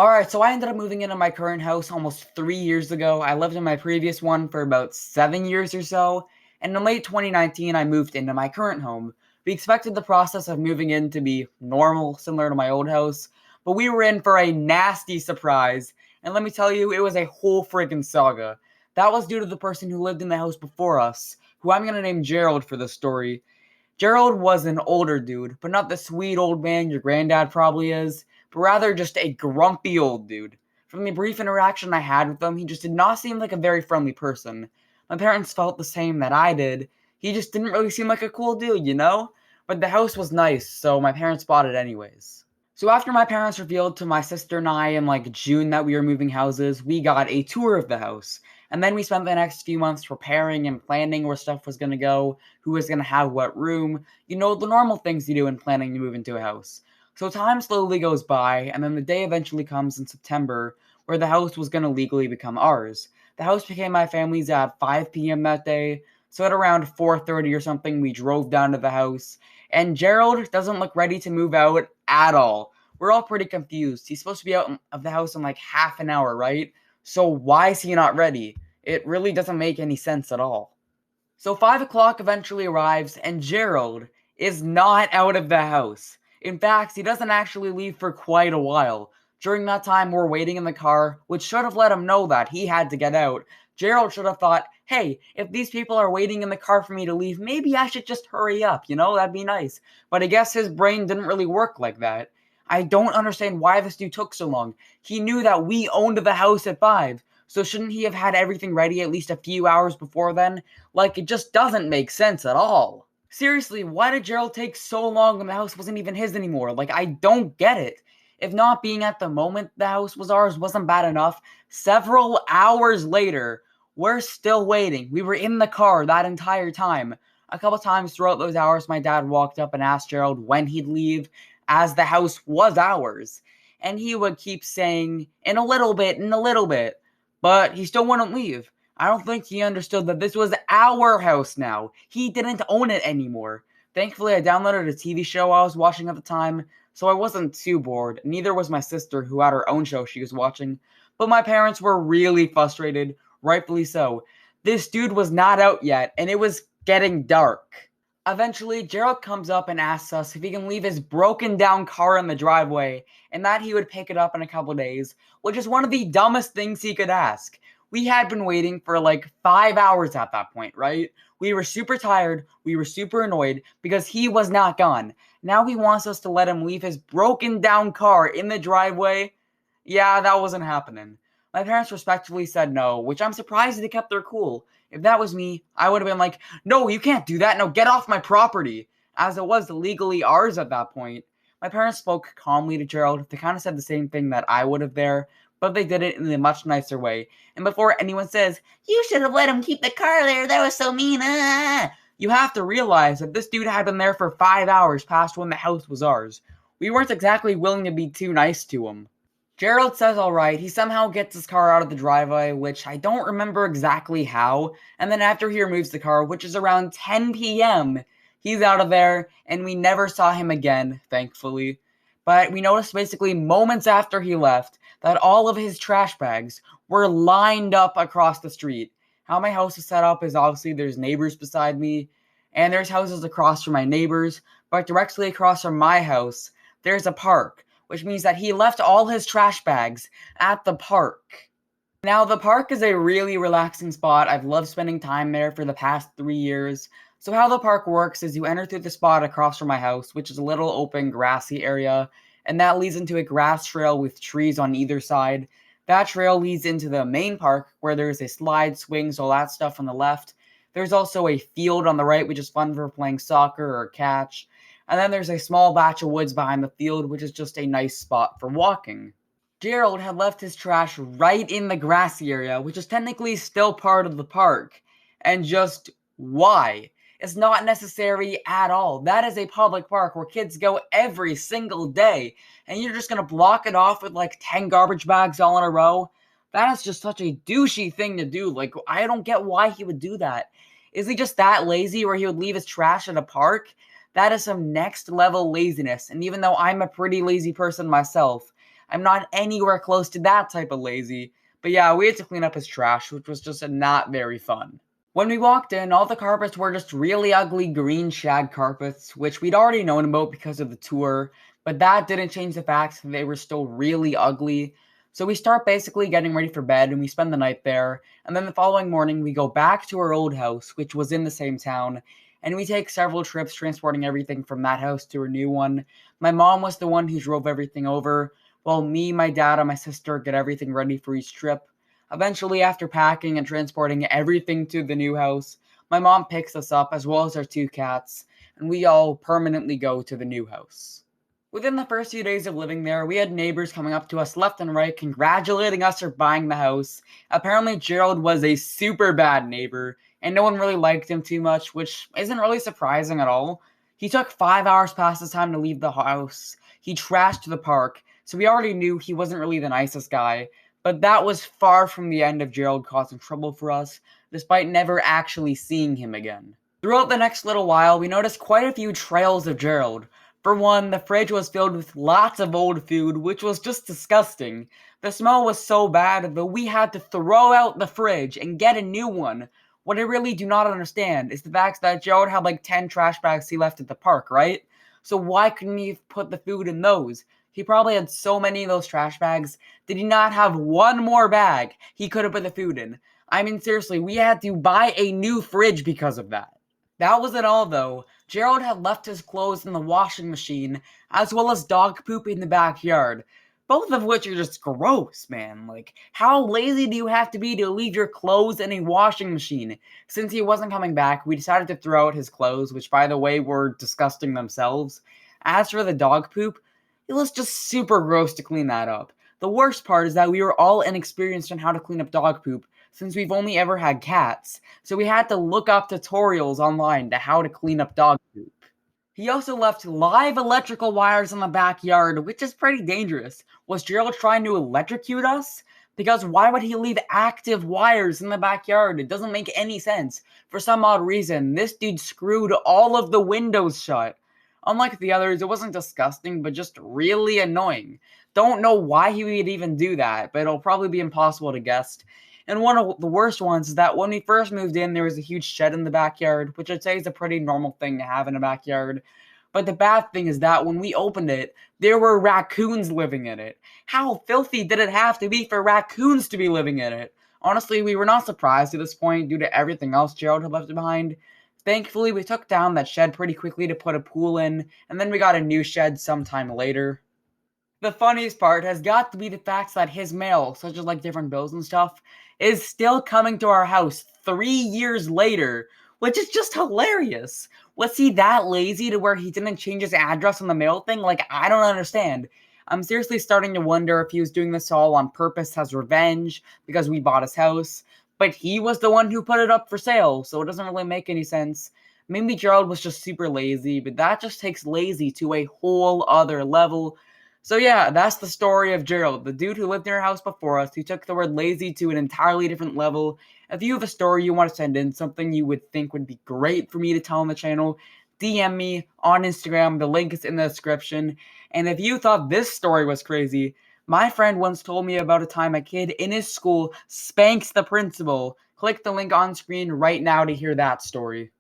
Alright, so I ended up moving into my current house almost 3 years ago. I lived in my previous one for about 7 years or so, and in late 2019 I moved into my current home. We expected the process of moving in to be normal, similar to my old house, but we were in for a nasty surprise, and let me tell you, it was a whole friggin' saga. That was due to the person who lived in the house before us, who I'm gonna name Gerald for this story. Gerald was an older dude, but not the sweet old man your granddad probably is, but rather just a grumpy old dude. From the brief interaction I had with him, he just did not seem like a very friendly person. My parents felt the same that I did. He just didn't really seem like a cool dude, you know? But the house was nice, so my parents bought it anyways. So after my parents revealed to my sister and I in like June that we were moving houses, we got a tour of the house. And then we spent the next few months preparing and planning where stuff was going to go, who was going to have what room, the normal things you do in planning to move into a house. So time slowly goes by, and then the day eventually comes in September where the house was going to legally become ours. The house became my family's at 5 p.m. that day, so at around 4:30 or something, we drove down to the house, and Gerald doesn't look ready to move out at all. We're all pretty confused. He's supposed to be out of the house in like half an hour, right? So why is he not ready? It really doesn't make any sense at all. So 5 o'clock eventually arrives, and Gerald is not out of the house. In fact, he doesn't actually leave for quite a while. During that time, we're waiting in the car, which should have let him know that he had to get out. Gerald should have thought, hey, if these people are waiting in the car for me to leave, maybe I should just hurry up, that'd be nice. But I guess his brain didn't really work like that. I don't understand why this dude took so long. He knew that we owned the house at 5, so shouldn't he have had everything ready at least a few hours before then? Like, it just doesn't make sense at all. Seriously, why did Gerald take so long when the house wasn't even his anymore? Like, I don't get it. If not being at the moment the house was ours wasn't bad enough, several hours later, we're still waiting. We were in the car that entire time. A couple times throughout those hours, my dad walked up and asked Gerald when he'd leave, as the house was ours. And he would keep saying, in a little bit, in a little bit. But he still wouldn't leave. I don't think he understood that this was our house now. He didn't own it anymore. Thankfully, I downloaded a TV show I was watching at the time, so I wasn't too bored. Neither was my sister, who had her own show she was watching. But my parents were really frustrated, rightfully so. This dude was not out yet, and it was getting dark. Eventually, Gerald comes up and asks us if he can leave his broken down car in the driveway, and that he would pick it up in a couple days, which is one of the dumbest things he could ask. We had been waiting for like 5 hours at that point, right? We were super tired, we were super annoyed because he was not gone. Now he wants us to let him leave his broken down car in the driveway. Yeah, that wasn't happening. My parents respectfully said no, which I'm surprised they kept their cool. If that was me, I would have been like, no, you can't do that. No, get off my property. As it was legally ours at that point. My parents spoke calmly to Gerald. They kind of said the same thing that I would have there, but they did it in a much nicer way. And before anyone says, you should have let him keep the car there, that was so mean, you have to realize that this dude had been there for 5 hours past when the house was ours. We weren't exactly willing to be too nice to him. Gerald says alright, he somehow gets his car out of the driveway, which I don't remember exactly how, and then after he removes the car, which is around 10 p.m., he's out of there, and we never saw him again, thankfully. But we noticed basically moments after he left that all of his trash bags were lined up across the street. How my house is set up is obviously there's neighbors beside me, and there's houses across from my neighbors, but directly across from my house, there's a park, which means that he left all his trash bags at the park. Now, the park is a really relaxing spot. I've loved spending time there for the past 3 years. So how the park works is you enter through the spot across from my house, which is a little open grassy area, and that leads into a grass trail with trees on either side. That trail leads into the main park, where there's a slide, swings, all that stuff on the left. There's also a field on the right, which is fun for playing soccer or catch. And then there's a small patch of woods behind the field, which is just a nice spot for walking. Gerald had left his trash right in the grassy area, which is technically still part of the park. And just why? It's not necessary at all. That is a public park where kids go every single day. And you're just going to block it off with like 10 garbage bags all in a row? That is just such a douchey thing to do. Like, I don't get why he would do that. Is he just that lazy where he would leave his trash at a park? That is some next level laziness. And even though I'm a pretty lazy person myself, I'm not anywhere close to that type of lazy. But yeah, we had to clean up his trash, which was just not very fun. When we walked in, all the carpets were just really ugly green shag carpets, which we'd already known about because of the tour, but that didn't change the fact that they were still really ugly. So we start basically getting ready for bed and we spend the night there, and then the following morning we go back to our old house, which was in the same town, and we take several trips transporting everything from that house to a new one. My mom was the one who drove everything over, while me, my dad, and my sister get everything ready for each trip. Eventually, after packing and transporting everything to the new house, my mom picks us up as well as our two cats, and we all permanently go to the new house. Within the first few days of living there, we had neighbors coming up to us left and right, congratulating us for buying the house. Apparently, Gerald was a super bad neighbor, and no one really liked him too much, which isn't really surprising at all. He took 5 hours past his time to leave the house. He trashed the park, so we already knew he wasn't really the nicest guy. But that was far from the end of Gerald causing trouble for us, despite never actually seeing him again. Throughout the next little while, we noticed quite a few trails of Gerald. For one, the fridge was filled with lots of old food, which was just disgusting. The smell was so bad that we had to throw out the fridge and get a new one. What I really do not understand is the fact that Gerald had like 10 trash bags he left at the park, right? So why couldn't he put the food in those? He probably had so many of those trash bags. Did he not have one more bag he could have put the food in? I mean, seriously, we had to buy a new fridge because of that. That wasn't all, though. Gerald had left his clothes in the washing machine, as well as dog poop in the backyard. Both of which are just gross, man. Like, how lazy do you have to be to leave your clothes in a washing machine? Since he wasn't coming back, we decided to throw out his clothes, which, by the way, were disgusting themselves. As for the dog poop, it was just super gross to clean that up. The worst part is that we were all inexperienced on how to clean up dog poop, since we've only ever had cats, so we had to look up tutorials online to how to clean up dog poop. He also left live electrical wires in the backyard, which is pretty dangerous. Was Gerald trying to electrocute us? Because why would he leave active wires in the backyard? It doesn't make any sense. For some odd reason, this dude screwed all of the windows shut. Unlike the others, it wasn't disgusting, but just really annoying. Don't know why he would even do that, but it'll probably be impossible to guess. And one of the worst ones is that when we first moved in, there was a huge shed in the backyard, which I'd say is a pretty normal thing to have in a backyard. But the bad thing is that when we opened it, there were raccoons living in it. How filthy did it have to be for raccoons to be living in it? Honestly, we were not surprised at this point due to everything else Gerald had left behind. Thankfully, we took down that shed pretty quickly to put a pool in, and then we got a new shed sometime later. The funniest part has got to be the fact that his mail, such as like different bills and stuff, is still coming to our house 3 years later, which is just hilarious. Was he that lazy to where he didn't change his address on the mail thing? Like, I don't understand. I'm seriously starting to wonder if he was doing this all on purpose as revenge because we bought his house, but he was the one who put it up for sale, so it doesn't really make any sense. Maybe Gerald was just super lazy, but that just takes lazy to a whole other level. So yeah, that's the story of Gerald, the dude who lived in our house before us, who took the word lazy to an entirely different level. If you have a story you want to send in, something you would think would be great for me to tell on the channel, DM me on Instagram. The link is in the description. And if you thought this story was crazy, my friend once told me about a time a kid in his school spanks the principal. Click the link on screen right now to hear that story.